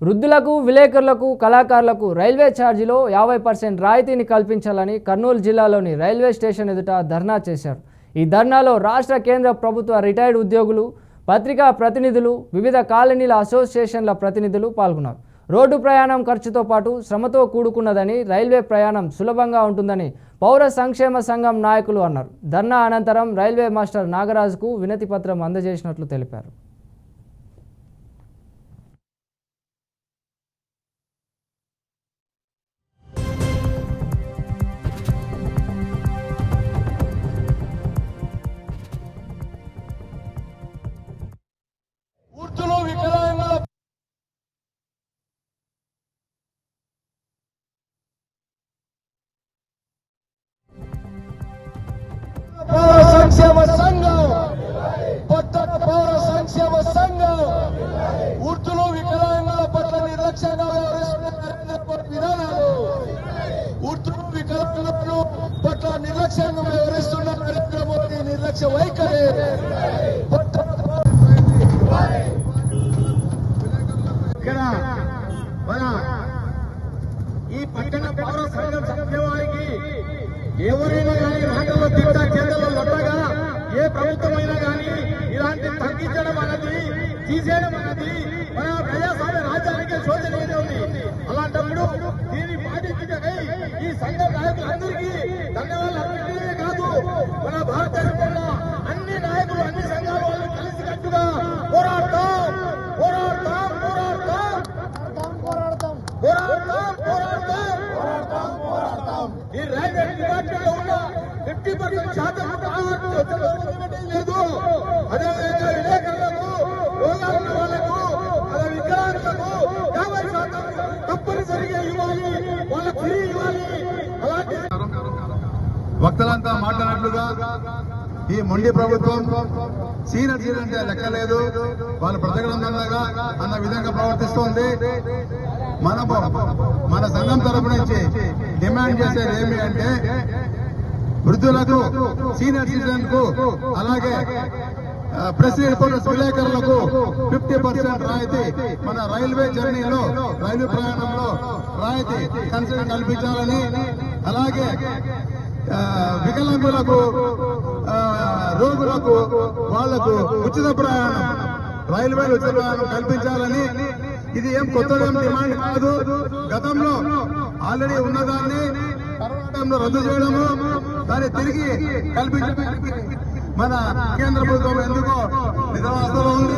వృద్ధులకు, విలేకరులకు, కళాకారులకు రైల్వే ఛార్జీలో 50% రాయితీని కల్పించాలని కర్నూలు జిల్లాలోని రైల్వే స్టేషన్ ఎదుట ధర్నా చేశారు. ఈ ధర్నాలో రాష్ట్ర, కేంద్ర ప్రభుత్వ రిటైర్డ్ ఉద్యోగులు, పత్రికా ప్రతినిధులు, వివిధ కాలనీల అసోసియేషన్ల ప్రతినిధులు పాల్గొన్నారు. రోడ్డు ప్రయాణం ఖర్చుతో పాటు శ్రమతో కూడుకున్నదని, రైల్వే ప్రయాణం సులభంగా ఉంటుందని పౌర సంక్షేమ సంఘం నాయకులు అన్నారు. ధర్నా అనంతరం రైల్వే మాస్టర్ నాగరాజుకు వినతి పత్రం అందజేసినట్లు తెలిపారు. పౌర సంక్షేమ సంఘం, పట్టణ పౌర సంక్షేమ సంఘం వృద్ధులు, వికలాంగుల పట్ల నిర్లక్ష్యంగా వ్యవహరిస్తున్న విధానాలు, వృద్ధులు, వికలాంగుల పట్ల నిర్లక్ష్యంగా వ్యవహరిస్తున్న నరేంద్ర మోదీ నిర్లక్ష్య వైఖరి ఈ పట్టణ పౌర సంఘం సంక్షేమానికి ఎవరైనా కానీ రాష్ట్రంలో తింటా కేంద్రంలో లొట్టగా ఏ ప్రభుత్వమైనా కానీ ఇలాంటి తగ్గించడం అన్నది, తీసేయడం అన్నది మన ప్రజాస్వామ్య రాజ్యానికి శోచనీయంగా ఉంది. అలాంటప్పుడు దీన్ని పాటించడమే ఈ సంఘ నాయకులందరికీ ధన్యవాదాలు అర్పించడమే కాదు, మన భారతదేశంలో అన్ని నాయకులు, అన్ని సంఘాల వాళ్ళు కలిసికట్టుగా పోరాడతాం పోరాడతాం పోరాడతాం పోరాడతాం పోరాడతాం పోరాడతాం పోరాడతాం. ఈ రైల్వే డిపార్ట్మెంట్ లో ఉన్న 50% శాతం లేదు. అదేవిధంగా విలేకరులకు, రోగాలున్న వాళ్లకు, అదే వికలాంగులకు 50% తప్పనిసరిగా ఇవ్వాలి, వాళ్ళకు ఫ్రీ ఇవ్వాలి. అలాంటి వక్తలంతా మాట్లాడినట్లుగా ఈ మొండి ప్రభుత్వం సీనియర్ అంటే లెక్కలేదు, వాళ్ళు బ్రతకడంగా అన్న విధంగా ప్రవర్తిస్తోంది. మన సంఘం తరపు నుంచి డిమాండ్ చేసేది ఏమి అంటే, వృద్ధులకు, సీనియర్ సిటిజన్ కు, అలాగే ప్రెస్ రిపోర్టర్స్, విలేకరులకు 50% రాయితీ మన రైల్వే జర్నీలో, రైలు ప్రయాణంలో రాయితీ కన్సెషన్ కల్పించాలని, అలాగే వికలాంగులకు, రోగులకు, వాళ్లకు ఉచిత ప్రయాణం, రైల్వేలు ఉచిత ప్రయాణం కల్పించాలని. ఇది ఏం కొత్తగా డిమాండ్ కాదు. గతంలో ఆల్రెడీ ఉన్నదాన్ని కరోనా రద్దు చేయడము, దాన్ని తిరిగి కల్పించడానికి మన కేంద్ర ప్రభుత్వం ఎందుకో నిరాశలో ఉంది.